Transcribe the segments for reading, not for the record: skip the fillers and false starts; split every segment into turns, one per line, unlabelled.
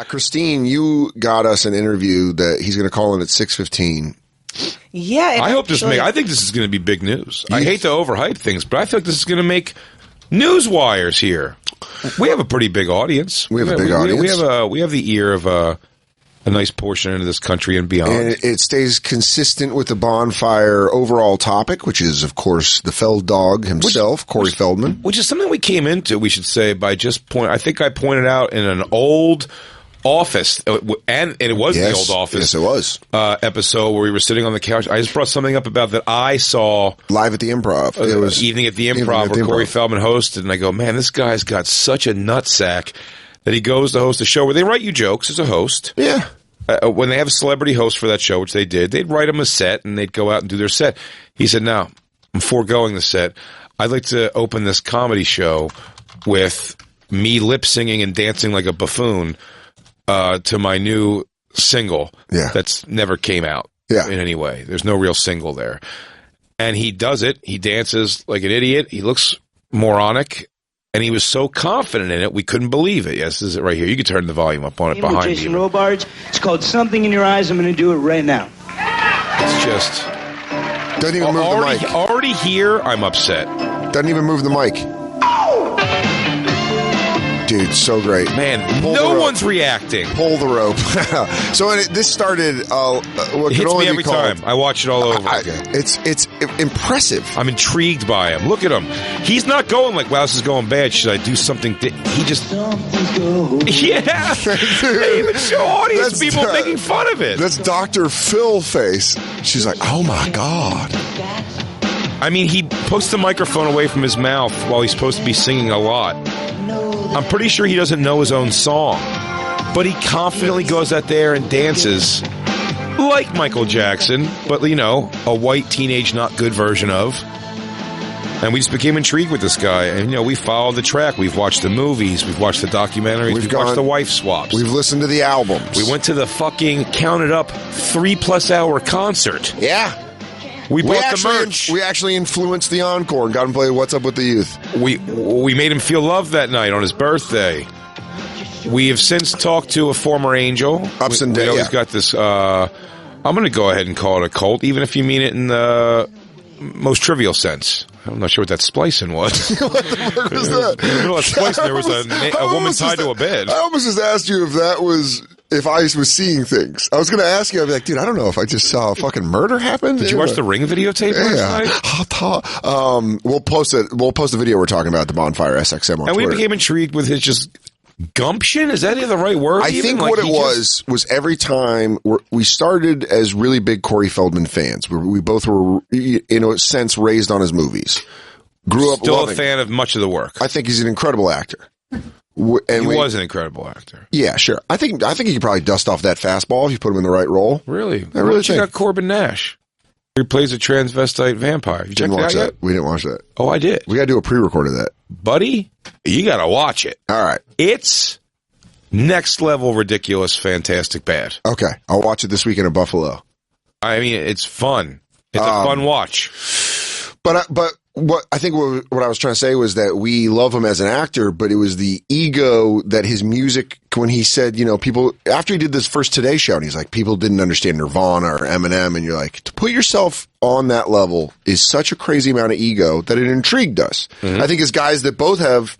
Christine, you got us an interview that he's going to call in at 6:15.
Yeah,
I hope I think this is going to be big news. I hate to overhype things, but I feel like this is going to make news wires here. We have a pretty big audience.
We have a big audience.
We have the ear of a nice portion of this country and beyond.
And it stays consistent with the Bonfire overall topic, which is, of course, the Feld dog himself, Corey Feldman.
Which is something we came into, we should say, by just I think I pointed out in an old Office, and it was the old Office.
Yes, it was.
Episode where we were sitting on the couch. I just brought something up about that I saw
live at the Improv. It was
Evening at the Improv where Corey Feldman hosted, and I go, man, this guy's got such a nutsack that he goes to host a show where they write you jokes as a host.
Yeah.
When they have a celebrity host for that show, which they did, they'd write them a set, and they'd go out and do their set. He said, no, I'm foregoing the set. I'd like to open this comedy show with me lip-singing and dancing like a buffoon to my new single that's never came out in any way. There's no real single there. And he does it. He dances like an idiot. He looks moronic. And he was so confident in it, we couldn't believe it. Yes, this is it right here. You can turn the volume up on it behind me.
Jason Robards. It's called Something in Your Eyes. I'm going to do it right now.
It's just...
Doesn't even move the mic.
Already here, I'm upset.
Doesn't even move the mic. Dude, so great.
Man, no one's reacting.
Pull the rope. So this started what
it hits me every time. I watch it all over again.
It's impressive.
I'm intrigued by him. Look at him. He's not going like, wow, this is going bad. Should I do something? He just... Yeah. They even show audience people making fun of it.
That's Dr. Phil face. She's like, oh my God.
I mean, he puts the microphone away from his mouth while he's supposed to be singing a lot. I'm pretty sure he doesn't know his own song, but he confidently goes out there and dances like Michael Jackson, but, you know, a white teenage not good version of. And we just became intrigued with this guy. And, you know, we followed the track. We've watched the movies. We've watched the documentaries. We've watched the wife swaps.
We've listened to the albums.
We went to the fucking counted up 3+ hour concert.
Yeah.
We bought the merch.
We actually influenced the encore and got him to play What's Up with the Youth.
We made him feel loved that night on his birthday. We have since talked to a former angel.
Ups and downs.
We always got this. I'm going to go ahead and call it a cult, even if you mean it in the most trivial sense. I'm not sure what that splicing was.
What the fuck was that?
In the middle of splicing, there was a woman tied to a bed.
I almost just asked you if that was... If I was seeing things. I was going to ask you, I'd be like, dude, I don't know if I just saw a fucking murder happen.
Did you watch the Ring videotape
last night? We'll post it. We'll post the video we're talking about at the Bonfire SXM on Twitter.
We became intrigued with his just gumption. Is that the right word?
I think what it was every time we started as really big Corey Feldman fans. We both were, in a sense, raised on his movies. Grew up
still a fan of much of the work.
I think he's an incredible actor.
And he was an incredible actor.
Yeah, sure. I think he could probably dust off that fastball if you put him in the right role.
Really?
I really
think. Got Corbin Nash. He plays a transvestite vampire. You
didn't watch that? We didn't watch that.
Oh, I did.
We got to do a pre-record of that.
Buddy, you got to watch it.
All right.
It's next level ridiculous, fantastic, bad.
Okay. I'll watch it this weekend in Buffalo.
I mean, it's fun. It's a fun watch.
But what I think what I was trying to say was that we love him as an actor, but it was the ego that his music, when he said, you know, people, after he did this first Today Show, and he's like, people didn't understand Nirvana or Eminem, and you're like, to put yourself on that level is such a crazy amount of ego that it intrigued us. Mm-hmm. I think as guys that both have,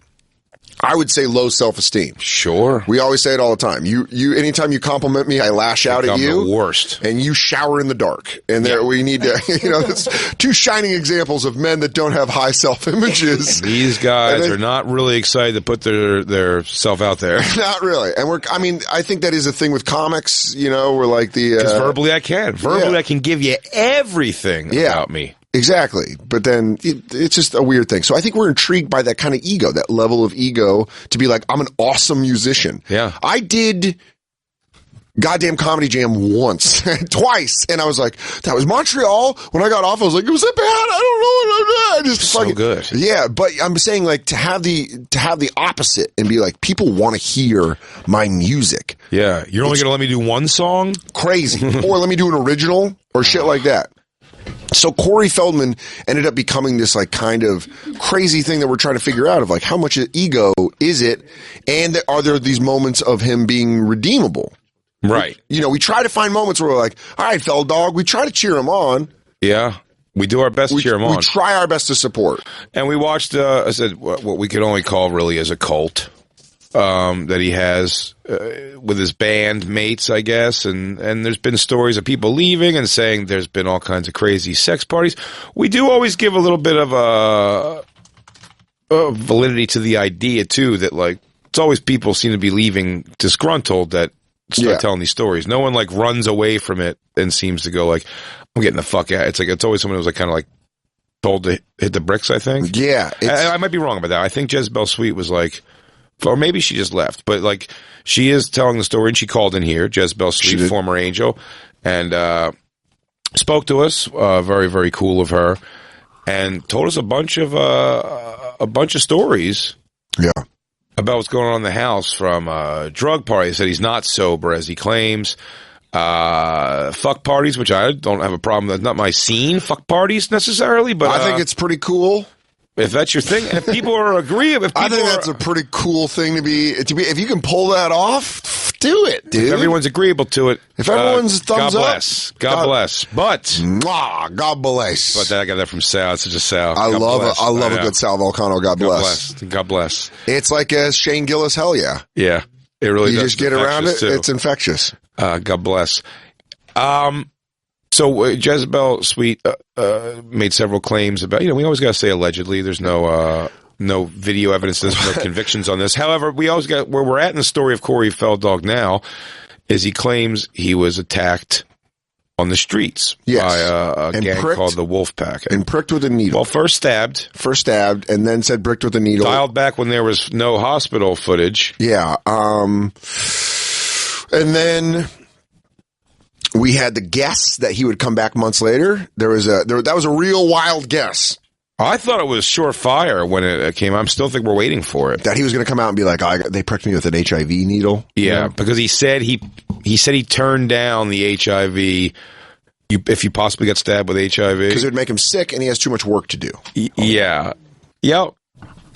I would say, low self-esteem.
Sure. We
always say it all the time. You anytime you compliment me, I lash out at you.
I'm the worst.
And you shower in the dark. And there we need to, you know, that's two shining examples of men that don't have high self-images.
These guys are not really excited to put their self out there.
Not really. And I think that is a thing with comics, you know, we're like
because verbally I can. I can give you everything about me.
Exactly. But then it's just a weird thing. So I think we're intrigued by that kind of ego, that level of ego to be like, I'm an awesome musician.
Yeah.
I did goddamn Comedy Jam once, twice. And I was like, that was Montreal. When I got off, I was like, was that bad? I don't know.
So good.
Yeah. But I'm saying like to have the opposite and be like, people want to hear my music.
Yeah. You're only going to let me do one song?
Crazy. Or let me do an original or shit like that. So Corey Feldman ended up becoming this like kind of crazy thing that we're trying to figure out of like how much ego is it, and are there these moments of him being redeemable?
Right.
We try to find moments where we're like, all right, Feld Dog, we try to cheer him on.
Yeah. We do our best to cheer him on.
We try our best to support.
And we watched, I said, what we could only call really as a cult that he has with his band mates, I guess. And there's been stories of people leaving and saying there's been all kinds of crazy sex parties. We do always give a little bit of validity to the idea, too, that, like, it's always people seem to be leaving disgruntled that start telling these stories. No one, like, runs away from it and seems to go, like, I'm getting the fuck out. It's like it's always someone who's like kind of like told to hit the bricks, I think.
Yeah.
I might be wrong about that. I think Jezebel Sweet was like, or maybe she just left, but like she is telling the story and she called in here, Jezebel Sweet, former Angel, and spoke to us, very, very cool of her, and told us a bunch of stories.
Yeah.
About what's going on in the house, from drug parties that he's not sober as he claims. Fuck parties, which I don't have a problem. That's not my scene. Fuck parties necessarily, but
I think it's pretty cool.
If that's your thing, and if people are agreeable,
I think that's a pretty cool thing to be. If you can pull that off, do it, dude.
If everyone's agreeable to it.
If everyone's thumbs
God bless.
up,
God bless. But
God bless.
But I got that from Sal. It's just Sal.
I love a good Sal Volcano. God bless.
God bless.
It's like a Shane Gillis. Hell yeah.
Yeah, it really.
You
does.
just get around it. Too. It's infectious.
God bless. So Jezebel Sweet made several claims about, we always got to say allegedly. There's no video evidence, there's no convictions on this. However, we always got, where we're at in the story of Corey Feldog now is he claims he was attacked on the streets by a gang called the Wolfpack.
And pricked with a needle.
Well, first stabbed,
and then said pricked with a needle.
Dialed back when there was no hospital footage.
Yeah. And then we had the guess that he would come back months later. That was a real wild guess.
I thought it was surefire when it came. I still think we're waiting for it.
That he was going to come out and be like, they pricked me with an HIV needle.
Yeah, because he said he turned down the HIV. If you possibly got stabbed with HIV,
because it would make him sick, and he has too much work to do.
Yeah.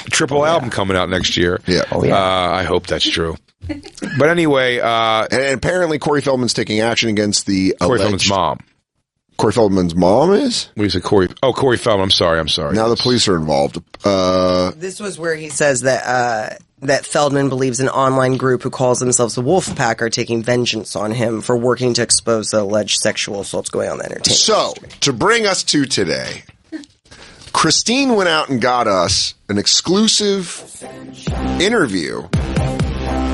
Triple album coming out next year.
Yeah.
I hope that's true. But anyway,
and apparently Corey Feldman's taking action against the
Corey Feldman's mom.
Corey Feldman's mom is?
What do you say, Corey? Oh, Corey Feldman. I'm sorry.
Now the police are involved.
This was where he says that Feldman believes an online group who calls themselves the Wolfpack are taking vengeance on him for working to expose the alleged sexual assaults going on in the entertainment industry.
To bring us to today, Christine went out and got us an exclusive interview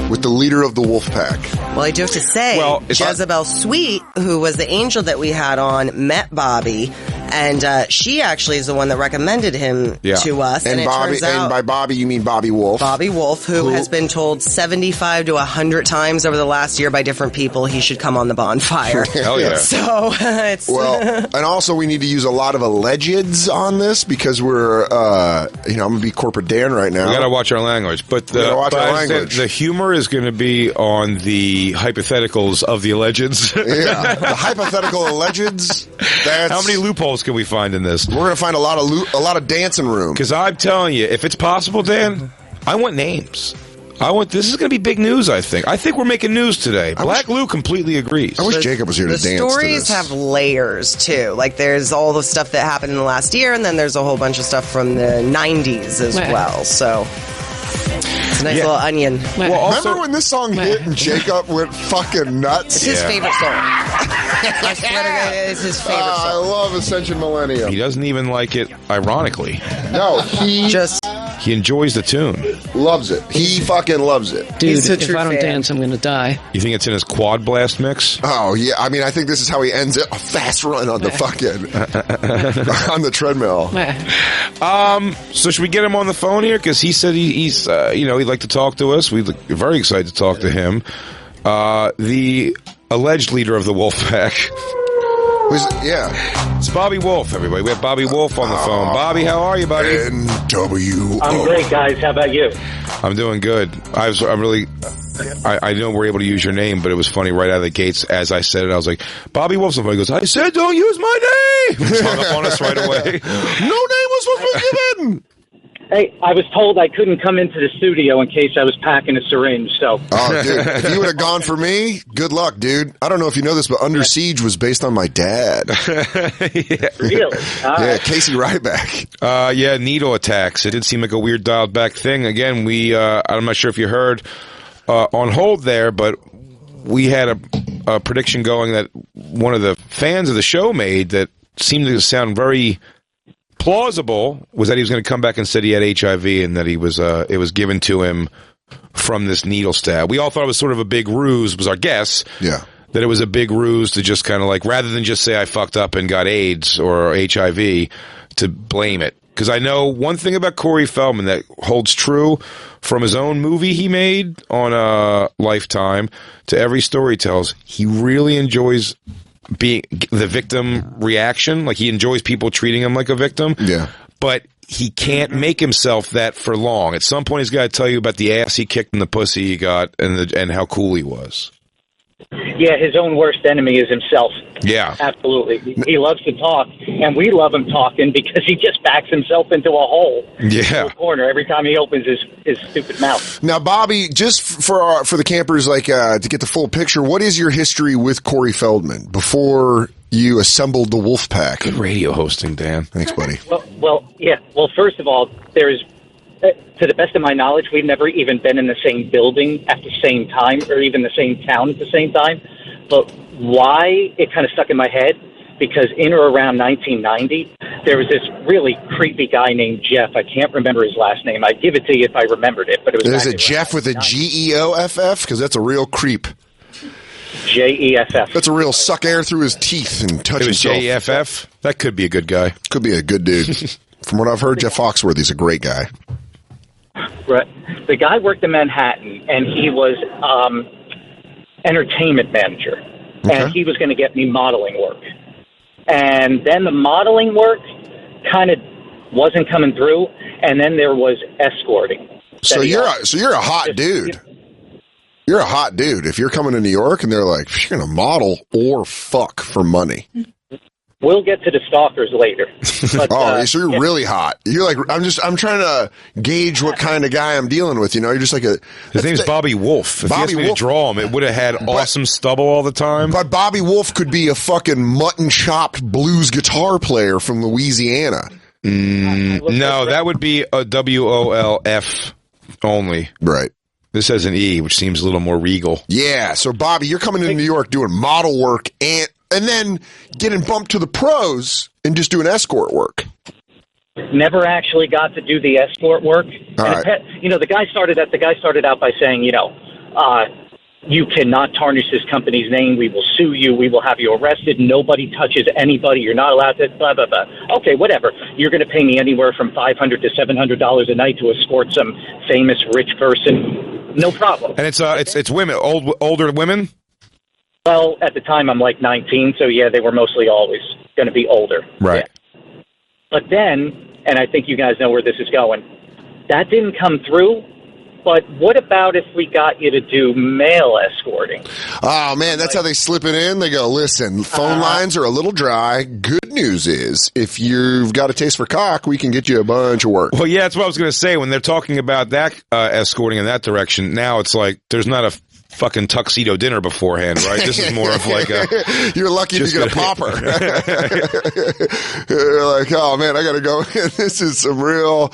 with the leader of the Wolfpack.
Well, I do have to say, Jezebel Sweet, who was the angel that we had on, met Bobby, and she actually is the one that recommended him to us.
And Bobby, and by Bobby you mean Bobby Wolf.
Bobby Wolf, who has been told 75 to 100 times over the last year by different people he should come on the Bonfire.
Hell yeah.
So it's...
Well, and also we need to use a lot of allegeds on this because we're, I'm going to be corporate Dan right now.
We got to watch our language. But the humor is going to be on the hypotheticals of the allegeds.
Yeah, the hypothetical allegeds.
How many loopholes can we find in this?
We're going to find a lot of dancing room.
Because I'm telling you, if it's possible, Dan, I want names. This is going to be big news, I think. I think we're making news today. Black Lou completely agrees.
I wish Jacob was here to dance to this.
The stories have layers, too. Like, there's all the stuff that happened in the last year, and then there's a whole bunch of stuff from the 90s as well. So... it's a nice little onion.
Well, remember when this song hit and Jacob went fucking nuts?
It's his favorite song. I swear to God, it's his favorite song.
I love Ascension Millennium.
He doesn't even like it ironically.
No, he
enjoys the tune.
Loves it. He fucking loves it.
Dude, if I don't dance, I'm going to die.
You think it's in his quad blast mix?
Oh, yeah. I mean, I think this is how he ends it. A fast run on the fucking... on the treadmill.
So should we get him on the phone here? Because he said he's he'd like to talk to us. We're very excited to talk to him. The alleged leader of the Wolfpack.
Yeah.
It's Bobby Wolf, everybody. We have Bobby Wolf on the phone. Bobby, how are you, buddy?
NWO.
I'm great, guys. How about you?
I'm doing good. I know we're able to use your name, but it was funny right out of the gates. As I said it, I was like, Bobby Wolf. Somebody goes, I said don't use my name. Just hung up on us right away. No name was supposed to be given.
Hey, I was told I couldn't come into the studio in case I was packing a syringe, so...
Oh, dude, if you would have gone for me, good luck, dude. I don't know if you know this, but Under Siege was based on my dad.
Yeah.
Really?
Yeah, Casey Ryback.
Yeah, needle attacks. It did seem like a weird dialed back thing. Again, I'm not sure if you heard on hold there, but we had a prediction going that one of the fans of the show made that seemed to sound very... plausible, was that he was going to come back and said he had HIV and that it was given to him from this needle stab. We all thought it was sort of a big ruse, was our guess.
Yeah.
That it was a big ruse to just kind of like, rather than just say I fucked up and got AIDS or HIV, to blame it. Because I know one thing about Corey Feldman that holds true from his own movie he made on Lifetime to every story he tells. He really enjoys being the victim reaction. Like, he enjoys people treating him like a victim.
Yeah.
But he can't make himself that for long. At some point, he's got to tell you about the ass he kicked and the pussy he got and how cool he was.
Yeah, his own worst enemy is himself.
Yeah.
Absolutely. He loves to talk, and we love him talking because he just backs himself into a hole.
Yeah.
In a corner every time he opens his stupid mouth.
Now, Bobby, just for the campers, like to get the full picture, what is your history with Corey Feldman before you assembled the Wolfpack?
Good radio hosting, Dan.
Thanks, buddy.
Well, yeah. Well, first of all, there's... to the best of my knowledge, we've never even been in the same building at the same time or even the same town at the same time. But why it kind of stuck in my head, because in or around 1990, there was this really creepy guy named Jeff. I can't remember his last name. I'd give it to you if I remembered it. But it was.
Is it Jeff with a Geoff? Because that's a real creep.
Jeff.
That's a real suck air through his teeth and touch
It was
himself.
Jeff? That could be a good guy.
Could be a good dude. From what I've heard, Jeff Foxworthy's a great guy.
Right. The guy worked in Manhattan, and he was entertainment manager.
Okay.
And he was going to get me modeling work. And then the modeling work kind of wasn't coming through, and then there was escorting.
So you're a hot dude. You're a hot dude. If you're coming to New York and they're like, you're going to model or fuck for money.
We'll get to the stalkers later. But,
so you're really hot. You're like, I'm trying to gauge what kind of guy I'm dealing with. You know, you're just like
His name's Bobby Wolf. If
Bobby
he asked me
Wolf.
to draw him, it would have had awesome stubble all the time.
But Bobby Wolf could be a fucking mutton chopped blues guitar player from Louisiana.
No, that would be a WOLF only.
Right.
This has an E, which seems a little more regal.
Yeah. So Bobby, you're coming into New York doing model work and then getting bumped to the pros and just doing escort work.
never actually got to do the escort work. The guy started out by saying, you cannot tarnish this company's name. We will sue you. We will have you arrested. Nobody touches anybody. You're not allowed to, blah, blah, blah. Okay, whatever. You're going to pay me anywhere from $500 to $700 a night to escort some famous rich person. No problem.
And it's women, older women?
Well, at the time, I'm like 19, so yeah, they were mostly always going to be older.
Right.
Yeah. But then, and I think you guys know where this is going, that didn't come through. But what about if we got you to do mail escorting?
Oh, man, that's how they slip it in. They go, listen, phone lines are a little dry. Good news is, if you've got a taste for cock, we can get you a bunch of work.
Well, yeah, that's what I was going to say. When they're talking about that escorting in that direction, now it's like there's not a fucking tuxedo dinner beforehand, right? This is more of like a...
You're lucky if you get a popper. You're like, oh, man, I got to go. This is some real...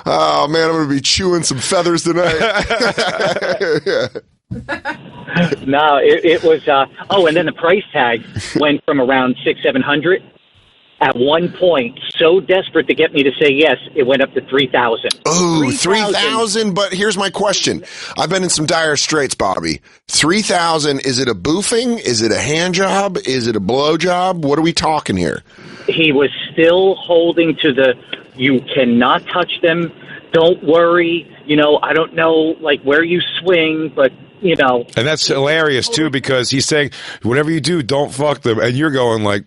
Oh, man, I'm going to be chewing some feathers tonight.
No, it was... and then the price tag went from around $600-700. At one point, so desperate to get me to say yes, it went up to $3,000.
Oh, $3,000. But here's my question. I've been in some dire straits, Bobby. $3,000, is it a boofing? Is it a hand job? Is it a blow job? What are we talking here?
He was still holding to the, you cannot touch them. Don't worry. I don't know like where you swing, but
And that's hilarious too, because he's saying, whatever you do, don't fuck them. And you're going like,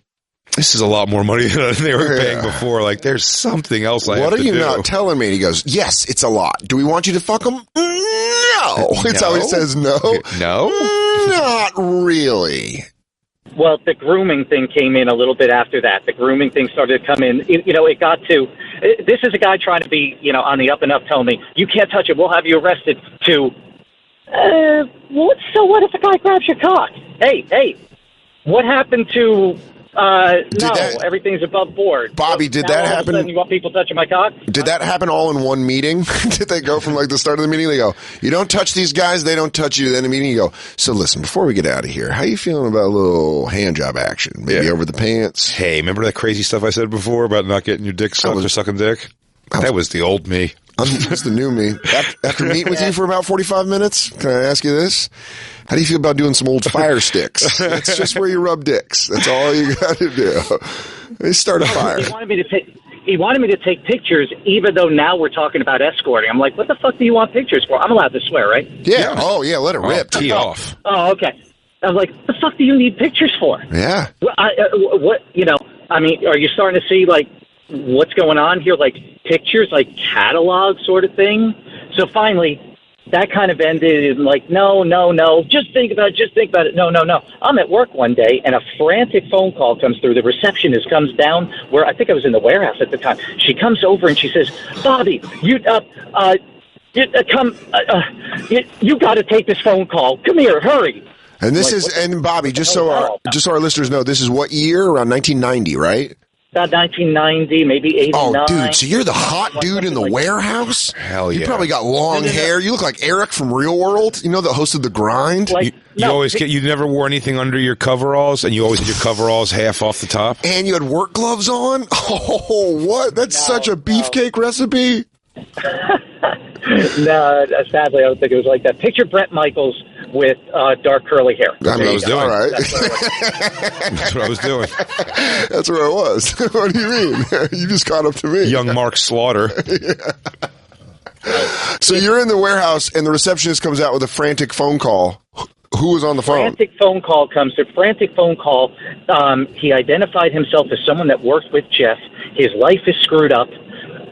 this is a lot more money than they were paying before. Like, there's something else I have to do.
What are you not telling me? And he goes, yes, it's a lot. Do we want you to fuck him? No. It's how he says no.
No?
Not really.
Well, the grooming thing came in a little bit after that. The grooming thing started to come in. It got to, this is a guy trying to be, on the up and up, telling me, you can't touch it, we'll have you arrested, to, so what if a guy grabs your cock? Hey, what happened to, everything's above board.
Bobby, did that happen?
All of a sudden you want people touching my cock?
Did that happen all in one meeting? Did they go from like the start of the meeting? They go, you don't touch these guys, they don't touch you. Then the meeting, you go, so listen, before we get out of here, how you feeling about a little hand job action? Maybe over the pants?
Hey, remember that crazy stuff I said before about not getting your dick sucked or sucking dick? That was the old me.
That's the new me. After meeting with you for about 45 minutes, can I ask you this? How do you feel about doing some old fire sticks? That's just where you rub dicks. That's all you got to do. They start a fire.
He wanted me to take pictures, even though now we're talking about escorting. I'm like, what the fuck do you want pictures for? I'm allowed to swear, right?
Yeah. Oh, yeah. Let it rip.
Tee off.
Oh, okay. I was like, what the fuck do you need pictures for?
Yeah.
Are you starting to see, like, what's going on here? Like, pictures, like, catalog sort of thing? So finally, that kind of ended in like, no, just think about it. No. I'm at work one day, and a frantic phone call comes through. The receptionist comes down, where I think I was in the warehouse at the time. She comes over, and she says, Bobby, you got to take this phone call. Come here, hurry.
And this and Bobby, just so our listeners know, this is what year? Around 1990, right?
About 1990, maybe 89.
Oh, dude, so you're the hot dude in the warehouse?
Hell yeah.
You probably got long hair. You look like Eric from Real World, the host of The Grind.
You never wore anything under your coveralls, and you always had your coveralls half off the top?
And you had work gloves on? Oh, what? That's such a beefcake recipe.
No, sadly, I don't think it was like that. Picture Brett Michaels with dark curly hair.
That's what I was doing. All right.
That's what I was doing.
That's where I was. What do you mean? You just caught up to me.
Young Mark Slaughter.
So you're in the warehouse, and the receptionist comes out with a frantic phone call. Who was on the phone?
Frantic phone call comes through. Frantic phone call. He identified himself as someone that worked with Jeff. His life is screwed up.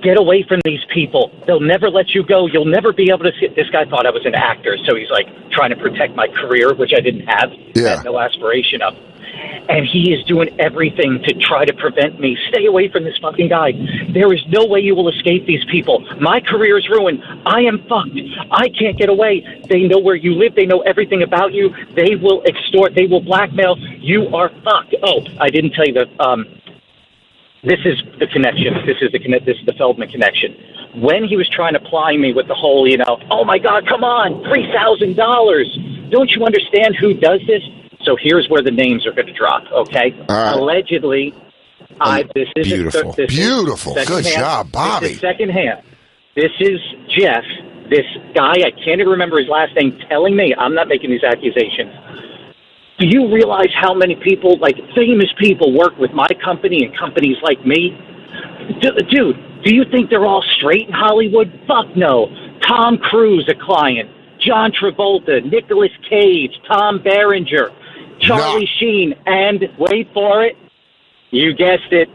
Get away from these people. They'll never let you go. You'll never be able to see. This guy thought I was an actor, so he's like trying to protect my career, which I didn't have.
Yeah.
Had no aspiration of. And he is doing everything to try to prevent me. Stay away from this fucking guy. There is no way you will escape these people. My career is ruined. I am fucked. I can't get away. They know where you live. They know everything about you. They will extort. They will blackmail. You are fucked. Oh, I didn't tell you that. This is the connection. This is the Feldman connection. When he was trying to ply me with the whole, oh my God, come on, $3,000. Don't you understand who does this? So here's where the names are going to drop. Okay.
Right.
Allegedly, this is
beautiful.
Beautiful. Good job, Bobby.
This is secondhand. This is Jeff. This guy, I can't even remember his last name, telling me, I'm not making these accusations. Do you realize how many people, like famous people, work with my company and companies like me? Dude, do you think they're all straight in Hollywood? Fuck no. Tom Cruise, a client. John Travolta, Nicolas Cage, Tom Berenger, Charlie Sheen, and wait for it, you guessed it,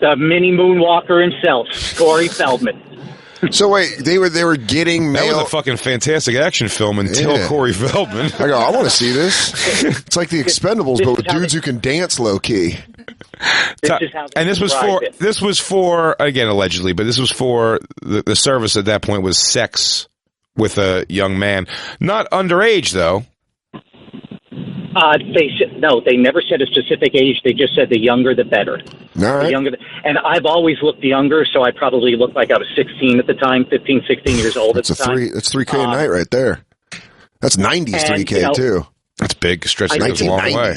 the mini moonwalker himself, Corey Feldman.
So wait, they were getting mail.
That was a fucking fantastic action film until Corey Feldman.
I want to see this. It's like The Expendables, but with dudes who can dance low key.
This was for again allegedly, but this was for the service at that point was sex with a young man, not underage though.
They never said a specific age. They just said the younger, the better.
All right.
And I've always looked younger, so I probably looked like I was 16 at the time, 15, 16 years old at the time.
That's $3K a night right there. That's 90s $3K too.
That's big. Stretching goes a long way.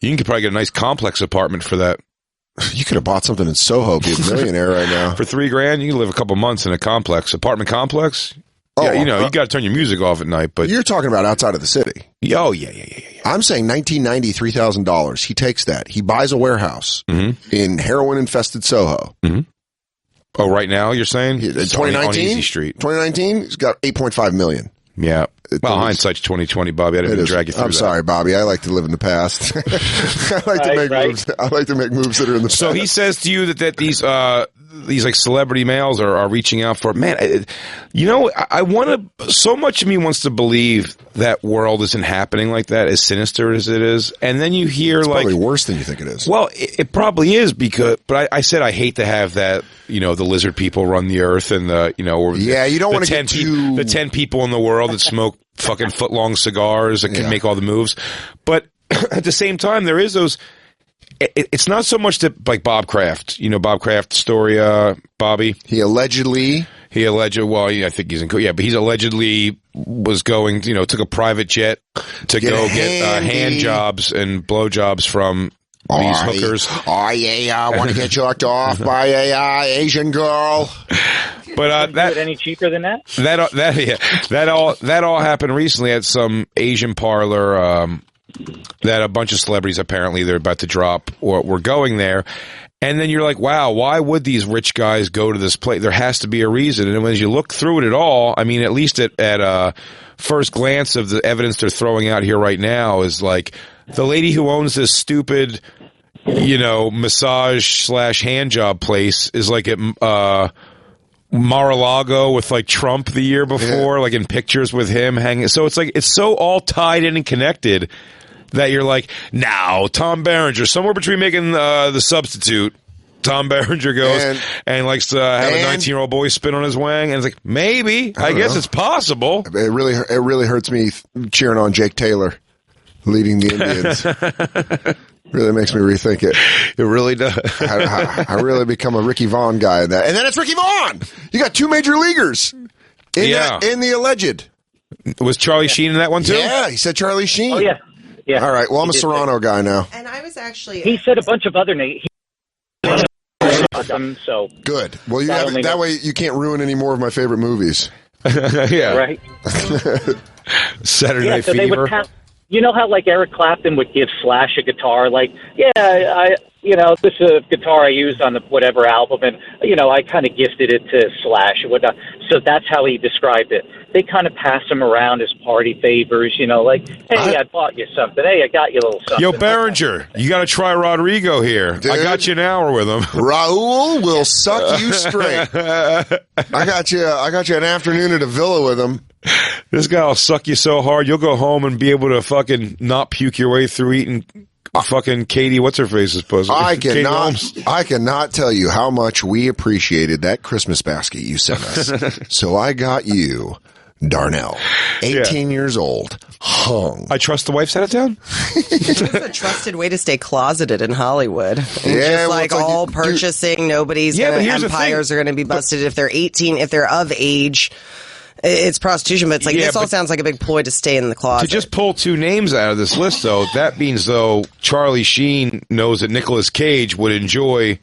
You can probably get a nice complex apartment for that.
You could have bought something in Soho, be a millionaire right now.
For $3,000, you can live a couple months in a apartment complex. Oh, yeah, you got to turn your music off at night. But
you're talking about outside of the city.
Oh, yeah.
I'm saying $1990, $3,000. He takes that. He buys a warehouse in heroin-infested Soho.
Mm-hmm. Oh, right now you're saying?
2019?
On Easy Street.
2019, he's got $8.5 million.
Yeah. Well, hindsight's 2020, Bobby. I didn't even drag you through
I'm sorry, Bobby. I like to live in the past. I like to make moves. I like to make moves that are in the past.
So he says to you that these like celebrity males are reaching out for, man, I want to, so much of me wants to believe that world isn't happening like that, as sinister as it is. And then you hear
it's
like,
probably worse than you think it is.
Well, it probably is but I said, I hate to have that, the lizard people run the earth and you don't want to get the 10 people in the world that smoke fucking foot-long cigars and can make all the moves. But at the same time, there is those, it's not so much that, like Bob Kraft, Bob Kraft's story, Bobby.
He allegedly,
well, I think he's in, but he's allegedly was going, took a private jet to go get hand jobs and blow jobs from these hookers.
Oh yeah, I want to get jerked off by a Asian girl.
But that any cheaper than that?
That all happened recently at some Asian parlor. That a bunch of celebrities apparently they're about to drop or were going there. And then you're like, wow, why would these rich guys go to this place? There has to be a reason. And as you look through it at all, I mean, at least at first glance of the evidence they're throwing out here right now is like the lady who owns this stupid, massage / hand job place is like at Mar-a-Lago with like Trump the year before, like in pictures with him hanging. So it's like, it's so all tied in and connected that you're like, now Tom Berenger, somewhere between making The Substitute, Tom Berenger goes and likes to have a 19-year-old boy spit on his wang, and it's like, maybe, I guess it's possible.
It really hurts me cheering on Jake Taylor leading the Indians. Really makes me rethink it.
It really does.
I really become a Ricky Vaughn guy in that. And then it's Ricky Vaughn! You got 2 major leaguers in the alleged.
Was Charlie Sheen in that one too?
Yeah, he said Charlie Sheen.
Oh, yeah. Yeah.
All right, well, I'm a Serrano guy now.
And I was actually...
He said a bunch of other names. So
good. Well, that way you can't ruin any more of my favorite movies.
Yeah.
Right.
Saturday Night Fever.
You know how like Eric Clapton would give Slash a guitar, like, this is a guitar I used on the whatever album, and I kind of gifted it to Slash and whatnot. So that's how he described it. They kind of pass him around as party favors, like, hey, I bought you something. Hey, I got you a little something.
Yo, Berenger, you got to try Rodrigo here. Dude, I got you an hour with him.
Raul will suck you straight. I got you an afternoon at a villa with him.
This guy will suck you so hard, you'll go home and be able to fucking not puke your way through eating fucking Katie, what's her face's pussy?
I cannot tell you how much we appreciated that Christmas basket you sent us. So I got you, Darnell, 18 years old, hung.
I trust the wife set it down?
It's a trusted way to stay closeted in Hollywood. And just like all purchasing, nobody's empires are going to be busted if they're 18, if they're of age. It's prostitution, but it's like this all sounds like a big ploy to stay in the closet.
To just pull 2 names out of this list, though, that means, Charlie Sheen knows that Nicolas Cage would enjoy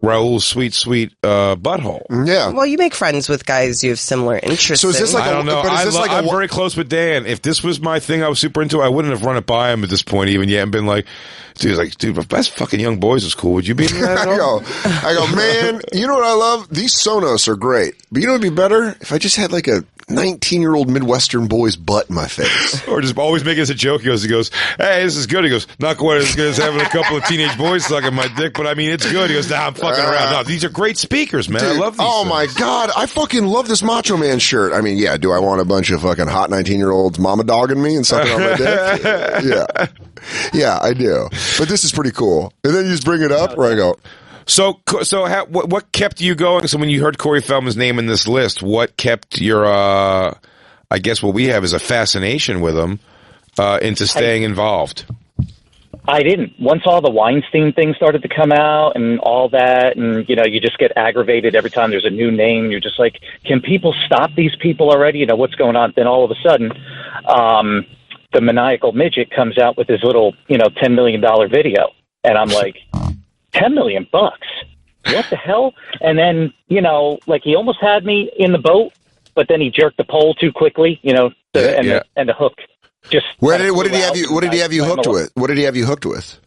Raul's sweet butthole.
Yeah.
Well, you make friends with guys you have similar interests in.
So is this like
I don't know. I'm very close with Dan. If this was my thing I was super into, I wouldn't have run it by him at this point even yet and been like, dude, best fucking Young Boys is cool. Would you be in that at all?
I go, man, you know what I love? These Sonos are great. But you know what would be better? If I just had like a 19-year-old Midwestern boy's butt in my face.
Or just always making us a joke. He goes, hey, this is good. He goes, not quite as good as having a couple of teenage boys sucking my dick, but I mean, it's good. He goes, nah, I'm fucking around. No, these are great speakers, man. Dude, I love these things.
My God. I fucking love this Macho Man shirt. I mean, do I want a bunch of fucking hot 19-year-olds mama dogging me and sucking on my dick? Yeah. Yeah, I do. But this is pretty cool. And then you just bring it up where I go,
So what kept you going? So when you heard Corey Feldman's name in this list, what kept your, I guess what we have is a fascination with him, into staying involved?
I didn't. Once all the Weinstein thing started to come out and all that, and, you just get aggravated every time there's a new name. You're just like, can people stop these people already? What's going on? Then all of a sudden, the maniacal midget comes out with his little, $10 million video. And I'm like, $10 million? What the hell? And then, like he almost had me in the boat, but then he jerked the pole too quickly, and the hook just.
What did he have you hooked with? What did he have you hooked with?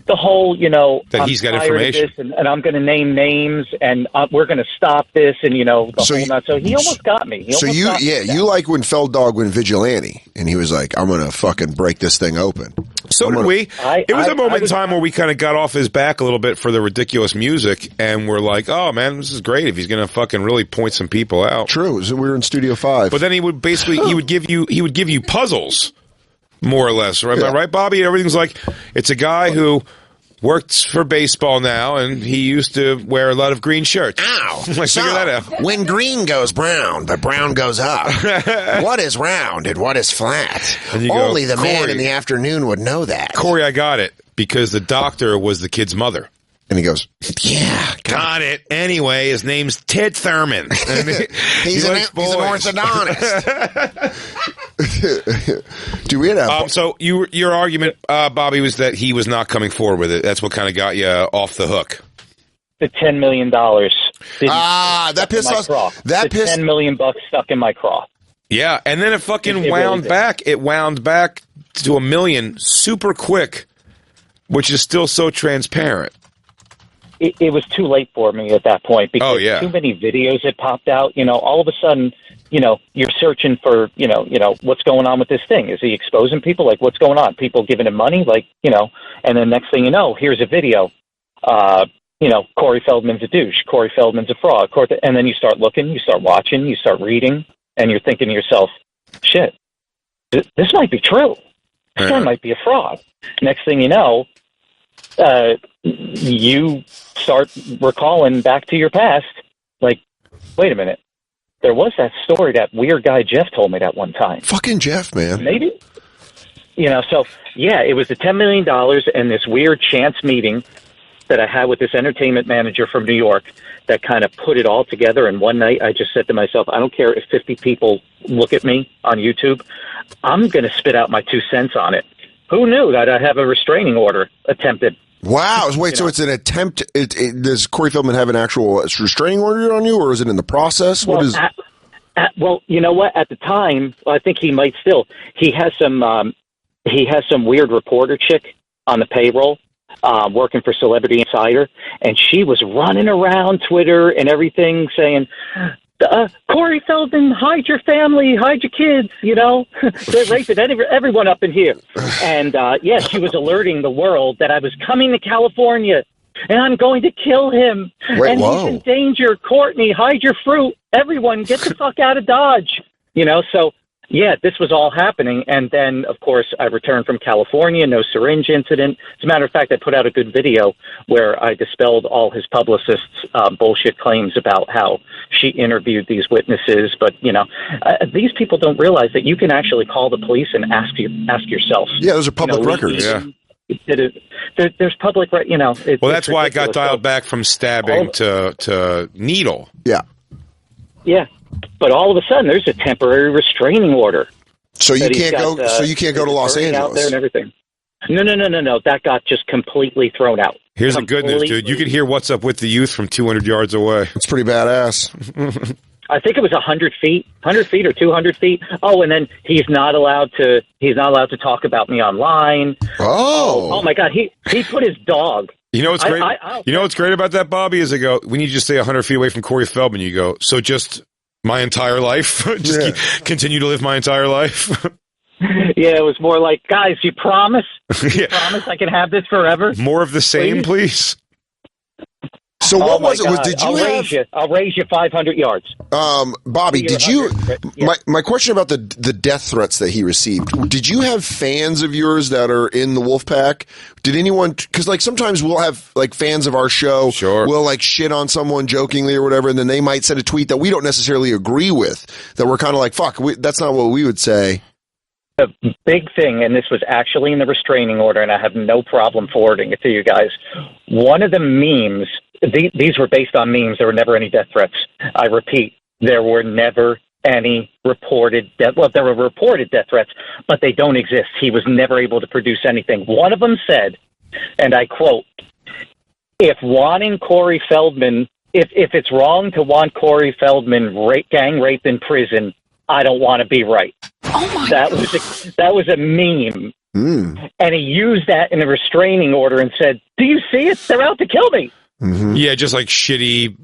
the whole,
that
I'm
he's got
tired of
information,
this, and I'm going to name names, and we're going to stop this, and the whole nut. So he almost got me.
You like when Felddog went vigilante, and he was like, "I'm going to fucking break this thing open."
So did we. It was a moment in time where we kind of got off his back a little bit for the ridiculous music, and we're like, "Oh man, this is great! If he's going to fucking really point some people out."
True. We were in Studio 5,
but then he would give you puzzles. More or less, right?
Yeah.
Right, Bobby? Everything's like, it's a guy who works for baseball now, and he used to wear a lot of green shirts.
Ow!
Figure that out.
When green goes brown, but brown goes up. What is round and what is flat? Only the man in the afternoon would know that.
Corey, I got it, because the doctor was the kid's mother.
And he goes, yeah,
got it. Anyway, his name's Ted Thurman.
He's an orthodontist. Do we have?
So your argument, Bobby, was that he was not coming forward with it. That's what kind of got you off the hook.
The $10 million.
That pissed us.
That pissed $10 million stuck in my craw.
Yeah, and then it fucking wound really back. It wound back to $1 million super quick, which is still so transparent.
It was too late for me at that point because too many videos had popped out. All of a sudden, you're searching for, what's going on with this thing. Is he exposing people? Like, what's going on? People giving him money? Like, and then next thing you know, here's a video. Corey Feldman's a douche. Corey Feldman's a fraud. And then you start looking, you start watching, you start reading, and you're thinking to yourself, shit, this might be true. This guy might be a fraud. Next thing you know, you start recalling back to your past, like, wait a minute, there was that story that weird guy Jeff told me that one time.
Fucking Jeff, man.
Maybe. So, yeah, it was the $10 million and this weird chance meeting that I had with this entertainment manager from New York that kind of put it all together. And one night I just said to myself, I don't care if 50 people look at me on YouTube, I'm going to spit out my 2 cents on it. Who knew that I'd have a restraining order attempted?
Wow. Wait, so it's an attempt. Does Corey Feldman have an actual restraining order on you, or is it in the process?
Well, well, you know what? At the time, I think he might still. He has some weird reporter chick on the payroll working for Celebrity Insider, and she was running around Twitter and everything saying, Corey Feldman, hide your family, hide your kids, they're raping everyone up in here. And, she was alerting the world that I was coming to California and I'm going to kill him. He's in danger. Courtney, hide your fruit. Everyone, get the fuck out of Dodge. So, yeah, this was all happening. And then, of course, I returned from California, no syringe incident. As a matter of fact, I put out a good video where I dispelled all his publicists' bullshit claims about how she interviewed these witnesses. But, these people don't realize that you can actually call the police and ask yourself.
Yeah, those are public records.
Yeah.
There's public, well,
that's why I got dialed back from stabbing to needle.
Yeah.
Yeah. But all of a sudden, there's a temporary restraining order.
So you can't go. So you can't go to Los Angeles.
Out there and everything. No. That got just completely thrown out.
Here's the good news, dude. You can hear "What's Up with the Youth" from 200 yards away.
It's pretty badass.
I think it was 100 feet or 200 feet. Oh, and then he's not allowed to talk about me online. Oh my God, he put his dog.
You know what's great? What's great about that, Bobby? Is when you just stay 100 feet away from Corey Feldman, you go, so just my entire life, continue to live my entire life.
Yeah, it was more like, guys, you promise? You promise I can have this forever?
More of the same, please.
So what was it? Did you
I'll raise you 500 yards.
Bobby, did you? Yeah. My question about the death threats that he received. Did you have fans of yours that are in the Wolfpack? Did anyone? Because sometimes we'll have fans of our show.
Sure.
We'll shit on someone jokingly or whatever, and then they might send a tweet that we don't necessarily agree with. That we're kind of like, fuck, that's not what we would say.
The big thing, and this was actually in the restraining order, and I have no problem forwarding it to you guys. One of the memes, these were based on memes. There were never any death threats. I repeat, there were never any reported death. Well, there were reported death threats, but they don't exist. He was never able to produce anything. One of them said, and I quote, if wanting Corey Feldman, if it's wrong to want Corey Feldman gang raped in prison, I don't want to be right.
Oh my
God. That was a meme And he used that in a restraining order and said, "Do you see it? They're out to kill me."
Yeah, just like shitty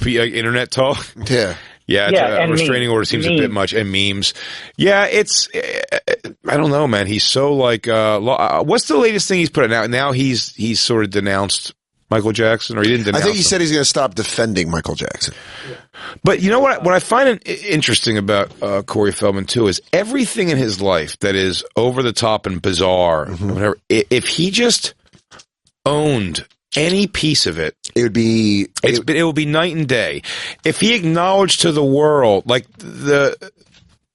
internet talk.
Yeah.
And restraining order seems a bit much, and memes. Yeah, it's I don't know, man. He's so like what's the latest thing he's put out? Now he's sort of denounced Michael Jackson, or he didn't denounce
I think he
him.
said he's going to stop defending Michael Jackson.
But you know what I find interesting about Corey Feldman too is everything in his life that is over the top and bizarre, whatever. If he just owned any piece of it, it would be night and day. If he acknowledged to the world, like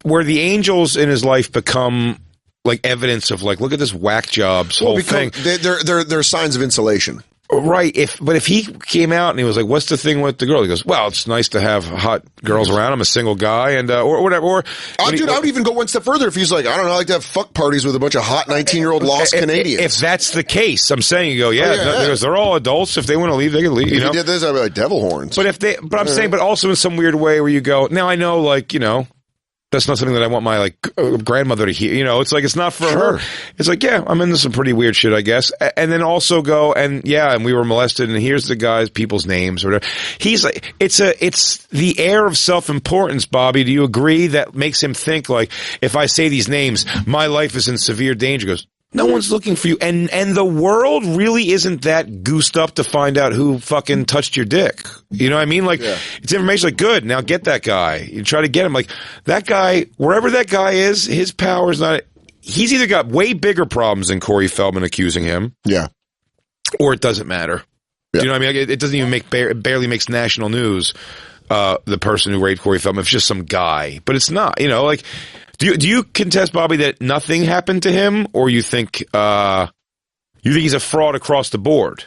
where the angels in his life become like evidence of like, look at this whack job's whole thing.
They're signs of insulation.
Right. But if he came out and he was like, "What's the thing with the girl?" He goes, "Well, it's nice to have hot girls around. I'm a single guy," and or whatever. Or
I would even go one step further if he's like, "I don't know, I like to have fuck parties with a bunch of hot 19-year-old lost Canadians."
If that's the case, I'm saying you go, because they're all adults. If they want to leave, they can leave.
If he did this, I'd be like devil horns.
But I'm saying, but also in some weird way where you go, now I know, like, that's not something that I want my grandmother to hear. It's like, it's not for her. It's like, yeah, I'm into some pretty weird shit, I guess. And then also go and we were molested, and here's the guys, people's names or whatever. He's like, it's the air of self-importance, Bobby. Do you agree that makes him think like, if I say these names, my life is in severe danger? He goes, no one's looking for you. And the world really isn't that goosed up to find out who fucking touched your dick. You know what I mean? Like, it's information like, good, now get that guy. You try to get him. Like, that guy, wherever that guy is, his power is not, he's either got way bigger problems than Corey Feldman accusing him.
Yeah.
Or it doesn't matter.
Yeah.
Do you know what I mean? It doesn't even barely makes national news, the person who raped Corey Feldman. It's just some guy. But it's not, like, do you contest, Bobby, that nothing happened to him, or you think he's a fraud across the board?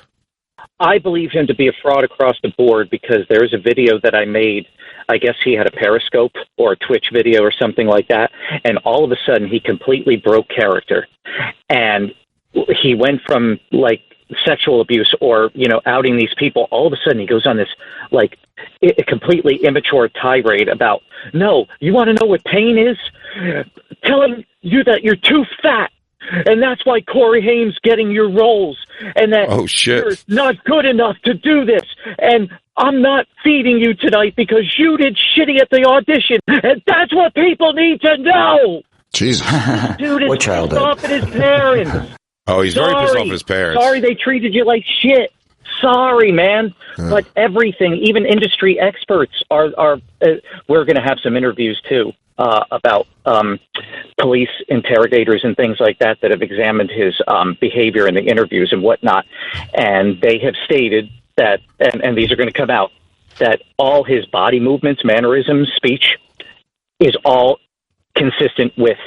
I believe him to be a fraud across the board because there's a video that I made. I guess he had a Periscope or a Twitch video or something like that, and all of a sudden he completely broke character, and he went from like sexual abuse or outing these people. All of a sudden he goes on this like a completely immature tirade about, no, you want to know what pain is? Telling you that you're too fat, and that's why Corey Haim's getting your roles, and that you're not good enough to do this, and I'm not feeding you tonight because you did shitty at the audition, and that's what people need to know.
Jesus.
Dude is pissed off at his parents.
Oh, he's very pissed off at his parents.
Sorry they treated you like shit. Sorry, man. But everything, even industry experts are we're going to have some interviews too about police interrogators and things like that have examined his behavior in the interviews and whatnot. And they have stated that, and these are going to come out, that all his body movements, mannerisms, speech is all consistent with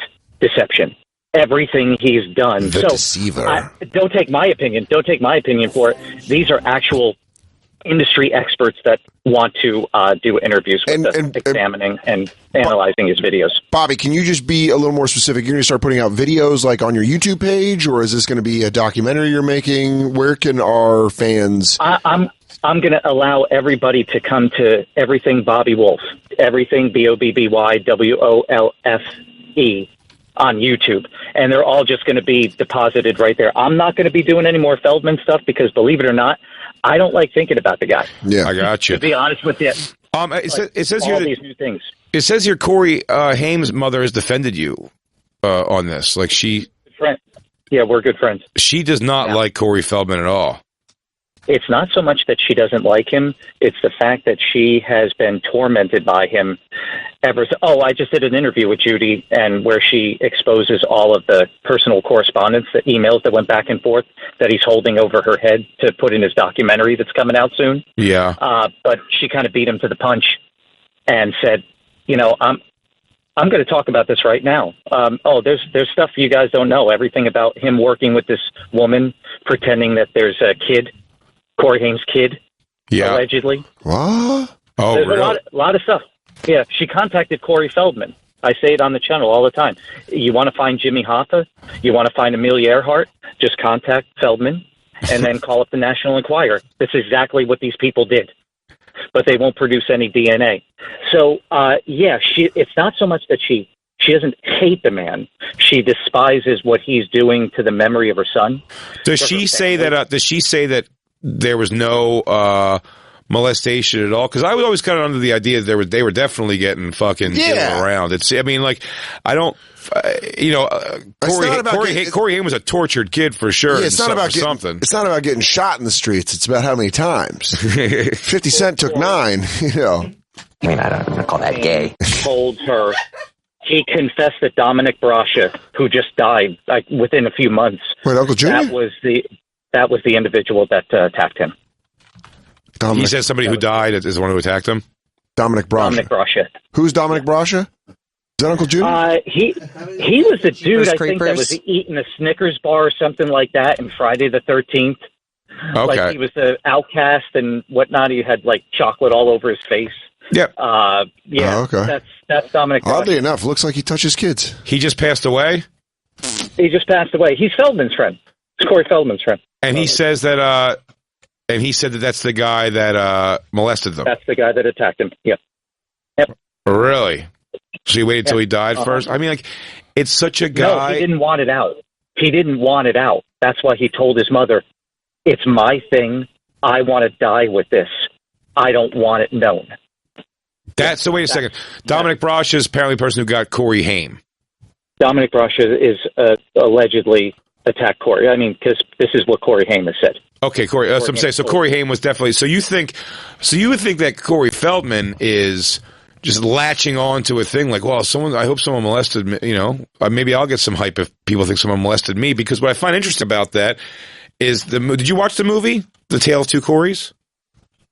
deception. Everything he's done.
The deceiver.
Don't take my opinion. Don't take my opinion for it. These are actual industry experts that want to do interviews with us, examining and analyzing his videos.
Bobby, can you just be a little more specific? You're going to start putting out videos like on your YouTube page, or is this going to be a documentary you're making? Where can our fans...
I'm going to allow everybody to come to Everything Bobby Wolf. Everything BOBBYWOLFE on YouTube, and they're all just going to be deposited right there. I'm not going to be doing any more Feldman stuff because, believe it or not, I don't like thinking about the guy.
Yeah, I got you.
To be honest with you,
it says
all
here
these new things.
It says here Corey Haim's mother has defended you on this. Like
yeah, we're good friends.
She does not like Corey Feldman at all.
It's not so much that she doesn't like him. It's the fact that she has been tormented by him ever. I just did an interview with Judy, and where she exposes all of the personal correspondence, the emails that went back and forth that he's holding over her head to put in his documentary that's coming out soon.
Yeah.
But she kind of beat him to the punch and said, I'm going to talk about this right now. There's stuff you guys don't know. Everything about him working with this woman, pretending that there's a kid, Corey Haim's kid, allegedly.
What?
Oh,
there's
really?
a lot of stuff. Yeah, she contacted Corey Feldman. I say it on the channel all the time. You want to find Jimmy Hoffa? You want to find Amelia Earhart? Just contact Feldman and then call up the National Enquirer. That's exactly what these people did. But they won't produce any DNA. So, it's not so much that she She doesn't hate the man. She despises what he's doing to the memory of her son.
Does she say that? Does she say that there was no molestation at all? Because I was always kind of under the idea that they were definitely getting fucking around. I mean, like, I don't. Corey Haim was a tortured kid for sure.
Yeah, it's not about something. It's not about getting shot in the streets. It's about how many times. 50 Cent took 9. You know.
I mean, I don't want to call that gay.
Told her. He confessed that Dominic Brascia, who just died within a few months.
Wait, Uncle Jimmy?
That was the individual that attacked him.
He says somebody who died is the one who attacked him.
Dominic Brascia.
Dominic Brascia.
Who's Dominic Brascia? Is that Uncle Jimmy?
He was the dude, I think, that was eating a Snickers bar or something like that in Friday the 13th.
Okay.
Like he was the outcast and whatnot. He had like chocolate all over his face.
Yep.
Yeah.
Oh, okay.
That's Dominic Brascia.
Oddly enough, looks like he touches kids.
He just passed away?
He just passed away. He's Feldman's friend. It's Corey Feldman's friend.
And he says that that's the guy that molested them.
That's the guy that attacked him. Yep.
Really? So he waited until he died first? I mean, like, it's such a guy.
No, he didn't want it out. He didn't want it out. That's why he told his mother, "It's my thing. I want to die with this. I don't want it known."
So wait a second. Dominic Brascia is apparently the person who got Corey Haim.
Dominic Brascia is allegedly attacked Corey. I mean, because this is what Corey Haim has said.
Okay, Corey. That's what I'm saying. So Corey Haim was definitely. So you would think that Corey Feldman is just latching on to a thing like, well, I hope someone molested me. You know, maybe I'll get some hype if people think someone molested me. Because what I find interesting about that is did you watch the movie, The Tale of Two Corys?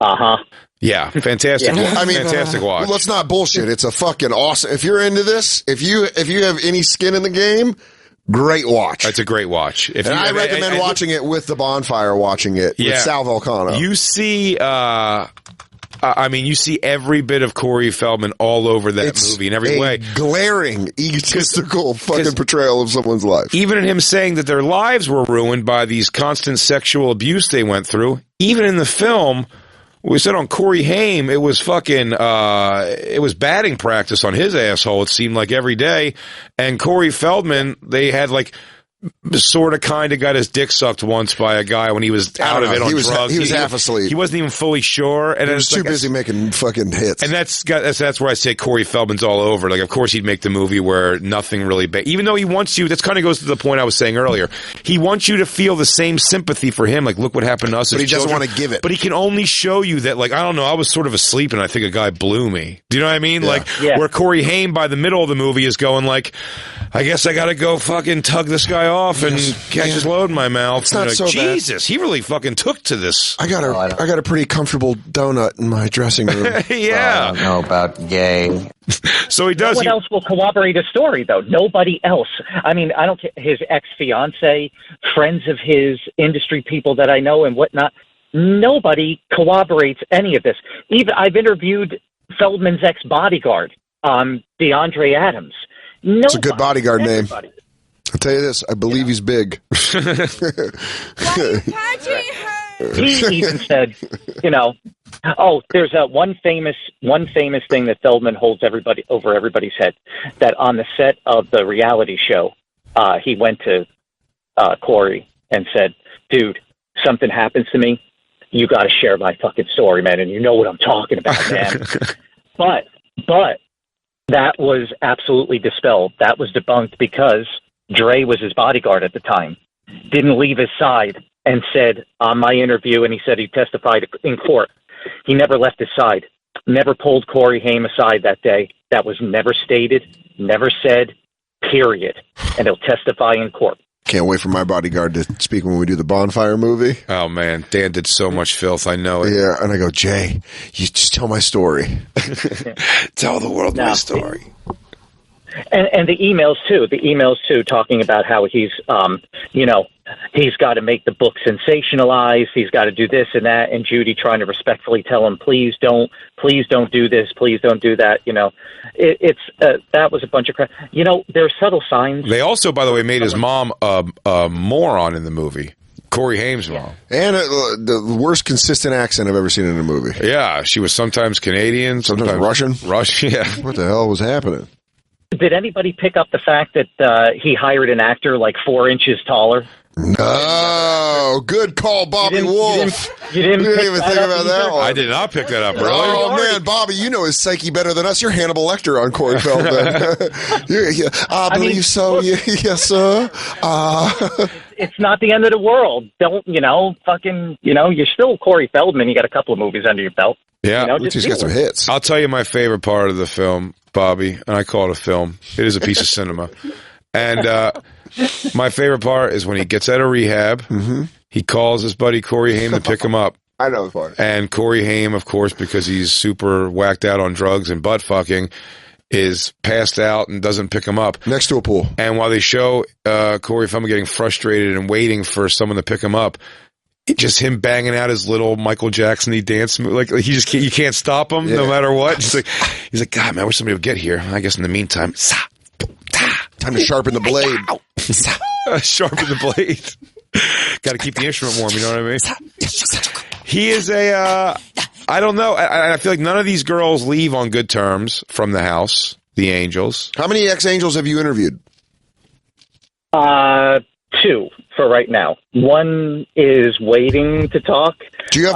Uh-huh.
Yeah, fantastic.
Yeah.
I mean, fantastic watch.
Well, let's not bullshit. It's a fucking awesome. If you're into this, if you have any skin in the game, great watch.
It's a great watch.
I recommend watching it with the Bonfire. Watching it with Sal Volcano.
You see, you see every bit of Corey Feldman all over that movie in every way.
Glaring, egotistical fucking portrayal of someone's life.
Even in him saying that their lives were ruined by these constant sexual abuse they went through. Even in the film. We said on Corey Haim, it was fucking, it was batting practice on his asshole, it seemed like every day. And Corey Feldman, they had like, sort of kind of got his dick sucked once by a guy when he was out of it on drugs.
He was half asleep.
He wasn't even fully sure. And
he was too busy making fucking hits.
And that's where I say Corey Feldman's all over. Like, of course he'd make the movie where nothing really, even though he wants you, that kind of goes to the point I was saying earlier. He wants you to feel the same sympathy for him. Like, look what happened to us as
But he doesn't
children.
want to give it.
But he can only show you that, like, I don't know, I was sort of asleep and I think a guy blew me. Do you know what I mean?
Yeah.
Where Corey Haim by the middle of the movie is going like, I guess I got to go fucking tug this guy off and catch his load in my mouth.
It's not so
Jesus, he really fucking took to this.
I got a pretty comfortable donut in my dressing room.
Yeah.
I don't know about gay.
So he does.
No one else will corroborate his story, though. Nobody else. I mean, I don't care. His ex-fiance, friends of his, industry people that I know and whatnot. Nobody corroborates any of this. Even I've interviewed Feldman's ex-bodyguard, DeAndre Adams.
It's a good bodyguard name. I'll tell you this, I believe he's big.
He even said, there's one famous thing that Feldman holds over everybody's head, that on the set of the reality show, he went to Corey and said, dude, something happens to me, you got to share my fucking story, man, and you know what I'm talking about, man. But that was absolutely dispelled. That was debunked because Dre was his bodyguard at the time, didn't leave his side, and said on my interview, and he said he testified in court, he never left his side, never pulled Corey Haim aside that day. That was never stated, never said, period. And he'll testify in court.
Can't wait for my bodyguard to speak when we do the Bonfire movie.
Oh, man. Dan did so much filth. I know it.
Yeah, and I go, Jay, you just tell my story. Tell the world my story.
And the emails too, talking about how he's, he's got to make the book sensationalized. He's got to do this and that. And Judy trying to respectfully tell him, please don't do this. Please don't do that. That was a bunch of crap. There are subtle signs.
They also, by the way, made his mom a moron in the movie. Corey Haim's mom.
And the worst consistent accent I've ever seen in a movie.
Yeah, she was sometimes Canadian, sometimes
Russian.
Yeah.
What the hell was happening?
Did anybody pick up the fact that he hired an actor like 4 inches taller?
No, good call, Bobby Wolf.
You didn't
even think about that one.
I did not pick that up, really.
Oh, man, Bobby, you know his psyche better than us. You're Hannibal Lecter on Corey Feldman. I believe so. Look, yes, sir.
It's not the end of the world. Don't, you're still Corey Feldman. You got a couple of movies under your belt.
Yeah,
he's got some hits.
I'll tell you my favorite part of the film, Bobby, and I call it a film. It is a piece of cinema. And my favorite part is when he gets out of rehab, he calls his buddy Corey Haim to pick him up.
I know the part.
And Corey Haim, of course, because he's super whacked out on drugs and butt fucking, is passed out and doesn't pick him up.
Next to a pool.
And while they show Corey Feldman getting frustrated and waiting for someone to pick him up, just him banging out his little Michael Jackson-y dance move. Like he just you can't stop him no matter what. He's like, God, man, I wish somebody would get here. I guess in the meantime,
time to sharpen the blade.
Sharpen the blade. Got to keep the instrument warm, you know what I mean? He is I don't know. I feel like none of these girls leave on good terms from the house, the Angels.
How many ex-Angels have you interviewed?
2 for right now. One is waiting to talk.
Do you have,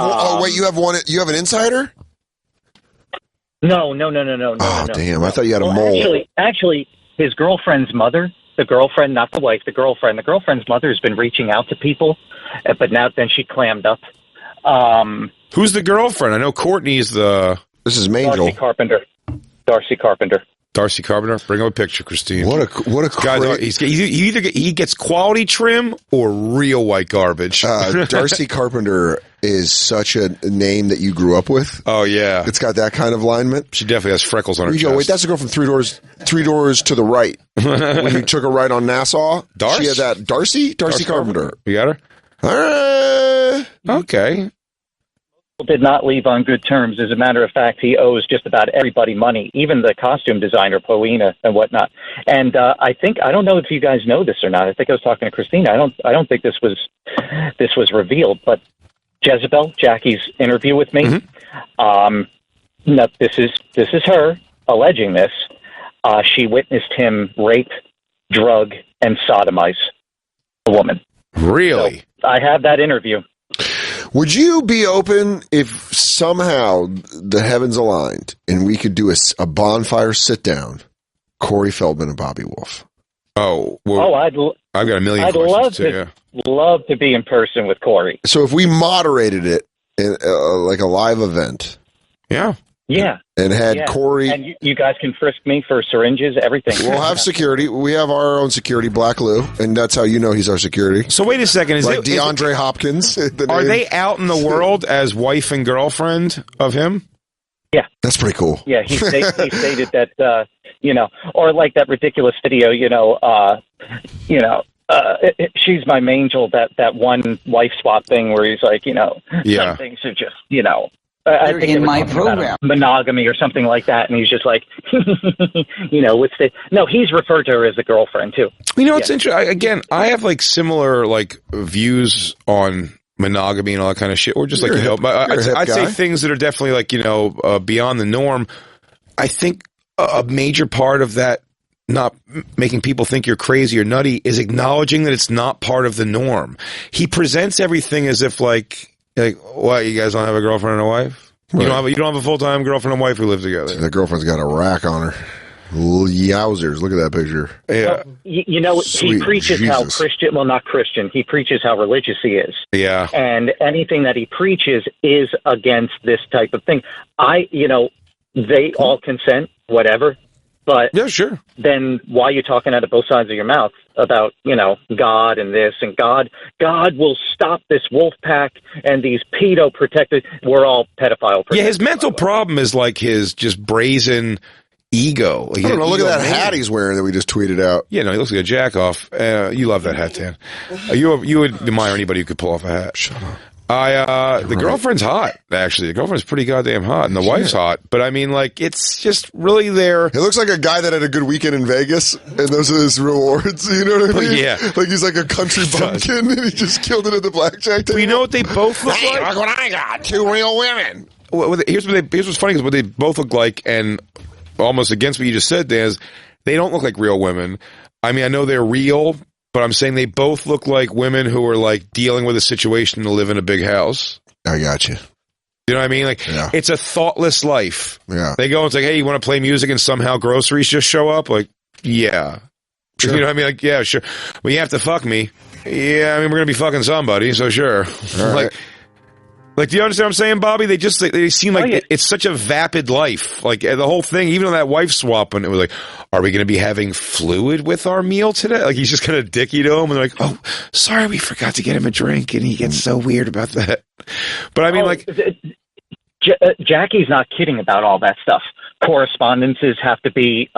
you have one, you have an insider?
No.
Oh, damn. I thought you had a mole.
Actually, his girlfriend's mother, the girlfriend, not the wife, the girlfriend's mother has been reaching out to people, but then she clammed up.
Who's the girlfriend? I know Courtney's the...
This is Mangel.
Darcy Carpenter.
Darcy Carpenter, bring up a picture, Christine.
What a
guy! He gets quality trim or real white garbage.
Darcy Carpenter is such a name that you grew up with.
Oh yeah,
it's got that kind of alignment.
She definitely has freckles on her chest.
Wait, that's the girl from Three Doors to the Right. When you took a right on Nassau,
Darcy?
She had that. Darcy Carpenter.
You got her. Okay.
Did not leave on good terms. As a matter of fact, he owes just about everybody money, even the costume designer, Poina, and whatnot. And I don't know if you guys know this or not. I think I was talking to Christina. I don't think this was revealed, but Jezebel, Jackie's interview with me. No, this is her alleging this. She witnessed him rape, drug, and sodomize a woman.
Really?
So I have that interview.
Would you be open if somehow the heavens aligned and we could do a bonfire sit down, Corey Feldman and Bobby Wolf?
Oh, well, I've got a million questions
love to be in person with Corey.
So if we moderated it in like a live event.
Yeah.
And had Corey.
And you guys can frisk me for syringes, everything.
We'll have security. We have our own security, Black Lou, and that's how you know he's our security.
So wait a second. Is
like DeAndre Hopkins?
Are they out in the world as wife and girlfriend of him?
Yeah.
That's pretty cool.
Yeah, he stated that, or like that ridiculous video, she's my Mangel, that one wife swap thing where he's like, some things are just, I think in my program monogamy or something like that, and he's just like, no, he's referred to her as a girlfriend too.
It's interesting. Again, I have like similar views on monogamy and all that kind of shit, or just I'd say things that are definitely beyond the norm. I think a major part of that, not making people think you're crazy or nutty, is acknowledging that it's not part of the norm. He presents everything as if like, what, you guys don't have a girlfriend and a wife? Right. You don't have a full-time girlfriend and wife who live together.
That girlfriend's got a rack on her. Yowzers. Look at that picture.
Yeah.
Well, he preaches Jesus. How Christian, well, not Christian, he preaches how religious he is.
Yeah.
And anything that he preaches is against this type of thing. They all consent, whatever. But
yeah, sure.
Then why are you talking out of both sides of your mouth about, God and this and God will stop this Wolfpack and these pedo protected. We're all pedophile.
Yeah, his mental problem is like his just brazen ego.
I don't know. Look at that hat he's wearing that we just tweeted out.
Yeah, no, he looks like a jack off. You love that hat, Dan. You would admire anybody who could pull off a hat.
Shut up.
The girlfriend's hot, actually. The girlfriend's pretty goddamn hot, and the wife's hot. But I mean, it's just really there.
It looks like a guy that had a good weekend in Vegas, and those are his rewards. You know what I mean?
Yeah.
Like he's like a country bumpkin, and he just killed it at the blackjack table.
But you know what they both look like?
Look what I got. 2 real women.
Here's what's funny is what they both look like, and almost against what you just said, Dan, is they don't look like real women. I mean, I know they're real, but I'm saying they both look like women who are like dealing with a situation to live in a big house.
I got you.
You know what I mean? Like, it's a thoughtless life.
Yeah.
They go and say, hey, you want to play music and somehow groceries just show up? Like, yeah. Sure. You know what I mean? Like, yeah, sure. Well, you have to fuck me. Yeah, I mean, we're going to be fucking somebody, so sure. Like, do you understand what I'm saying, Bobby? They seem like it's such a vapid life. Like, the whole thing, even on that wife swap, and it was like, are we going to be having fluid with our meal today? Like, he's just kind of dicky to him, and they're like, oh, sorry, we forgot to get him a drink, and he gets so weird about that. But I mean,
Jackie's not kidding about all that stuff. Correspondences have to be,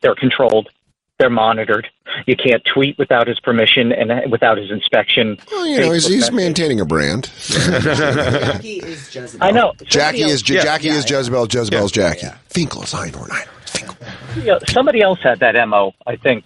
they're controlled. They're monitored. You can't tweet without his permission and without his inspection.
Well, you know, he's maintaining a brand.
Jackie is Jezebel.
I know.
Jackie is Jezebel. Jezebel's Jackie. Finkel is Einhorn. Finkel.
Yeah, somebody else had that MO. I think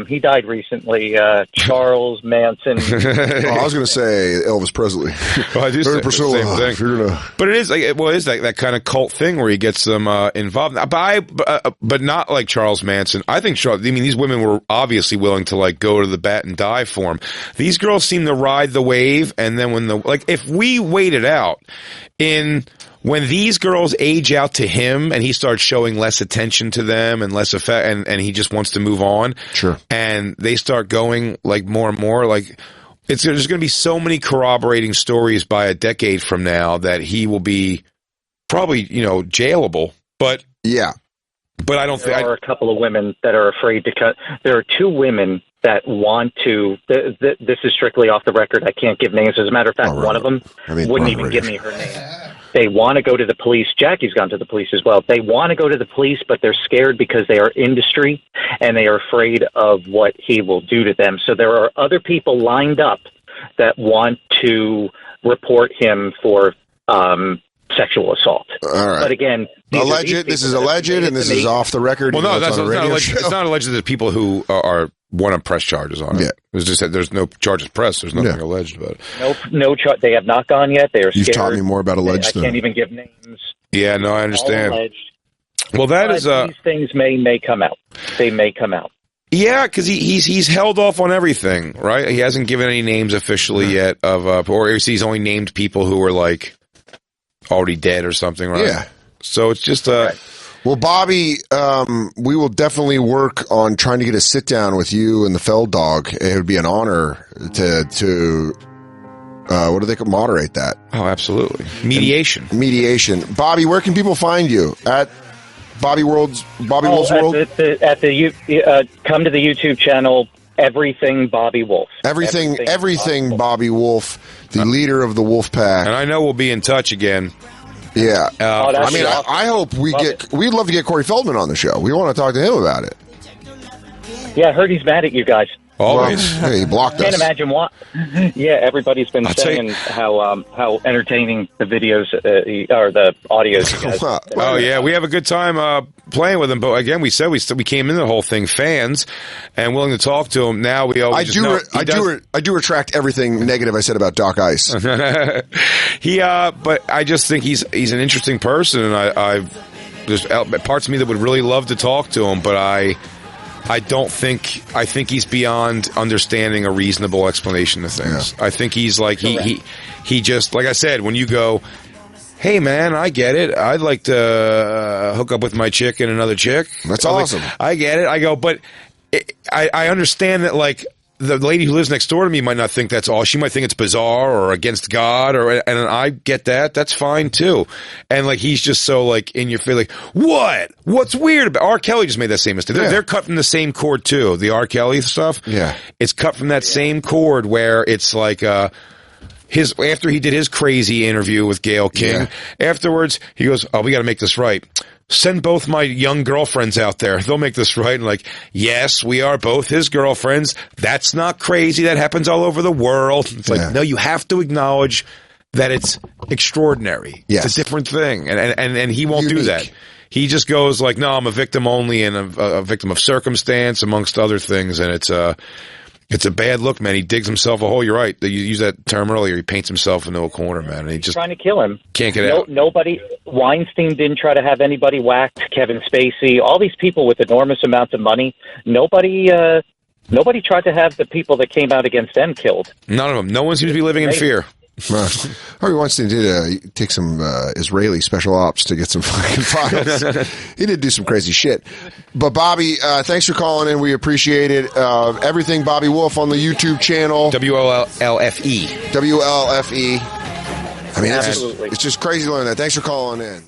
he died recently. Charles Manson.
I was going to say Elvis Presley.
Well, I do say the same thing. But it is like, it is that kind of cult thing where he gets them involved. But not like Charles Manson. I think these women were obviously willing to like go to the bat and die for him. These girls seem to ride the wave, and then if we waited out when these girls age out to him and he starts showing less attention to them and less effect, and he just wants to move on.
Sure. And
they start going like more and more, like there's going to be so many corroborating stories by a decade from now that he will be probably, jailable. But
yeah,
but I don't think
there are a couple of women that are afraid to cut. There are two women that want to. This is strictly off the record. I can't give names. As a matter of fact, one of them wouldn't even give me her name. They want to go to the police. Jackie's gone to the police as well. They want to go to the police, but they're scared because they are industry and they are afraid of what he will do to them. So there are other people lined up that want to report him for sexual assault.
All right.
But again,
this is alleged, and this is off the record.
Well, no, that's not alleged. It's not alleged that people who are want to press charges on it. Yeah. It's just that there's no charges pressed. There's nothing alleged about it.
No charge. They have not gone yet. They are scared.
You've taught me more about alleged.
I can't even give names.
Yeah, no, I understand. Well, these
things may come out. They may come out.
Yeah, because he's held off on everything, right? He hasn't given any names officially yet or he's only named people who were like already dead or something, right?
Yeah.
So it's just
Well, Bobby, we will definitely work on trying to get a sit down with you and the Feld dog. It would be an honor to what do they call, moderate that?
Oh, absolutely. Mediation.
Bobby, where can people find you? At Bobby Wolf's World?
Come to the YouTube channel, Everything Bobby Wolf.
Everything Bobby Wolf, the leader of the Wolfpack.
And I know we'll be in touch again.
Yeah.
Awesome.
I hope we'd love to get Corey Feldman on the show. We want to talk to him about it.
Yeah, I heard he's mad at you guys.
Always.
Well, he blocked us.
Can't imagine why. Yeah, everybody's been saying how entertaining the videos or the audios. You guys.
Oh yeah, we have a good time playing with him. But again, we said we came into the whole thing fans and willing to talk to him. Now we always
I do retract everything negative I said about Doc Ice.
But I just think he's an interesting person, and there's parts of me that would really love to talk to him, but I think he's beyond understanding a reasonable explanation of things. Yeah. I think he's like, he just, like I said, when you go, hey man, I get it. I'd like to hook up with my chick and another chick.
That's awesome.
I get it. I go, but I understand that like, the lady who lives next door to me might not think that's all. She might think it's bizarre or against God, and I get that. That's fine too. And like he's just so like in your face, like what? What's weird about R. Kelly? Just made that same mistake. They're cut from the same cord too. The R. Kelly stuff.
Yeah,
it's cut from that same cord where it's like after he did his crazy interview with Gayle King. Yeah. Afterwards, he goes, "Oh, we got to make this right. Send both my young girlfriends out there. They'll make this right." And like, yes, we are both his girlfriends. That's not crazy. That happens all over the world. It's like, no, you have to acknowledge that it's extraordinary.
Yes.
It's a different thing. And he won't do that. He just goes like, no, I'm a victim only and a victim of circumstance amongst other things. And It's a bad look, man. He digs himself a hole. You're right. You used that term earlier. He paints himself into a corner, man. And he just
trying to kill him.
Can't get out.
Nobody. Weinstein didn't try to have anybody whacked. Kevin Spacey. All these people with enormous amounts of money. Nobody tried to have the people that came out against them killed.
None of them. No one seems to be living in fear.
Harvey Weinstein did take some Israeli special ops to get some fucking files. He did do some crazy shit. But Bobby, thanks for calling in. We appreciate it. Everything Bobby Wolf on the YouTube channel.
WLFE.
WLFE. I mean, it's just crazy to learn that. Thanks for calling in.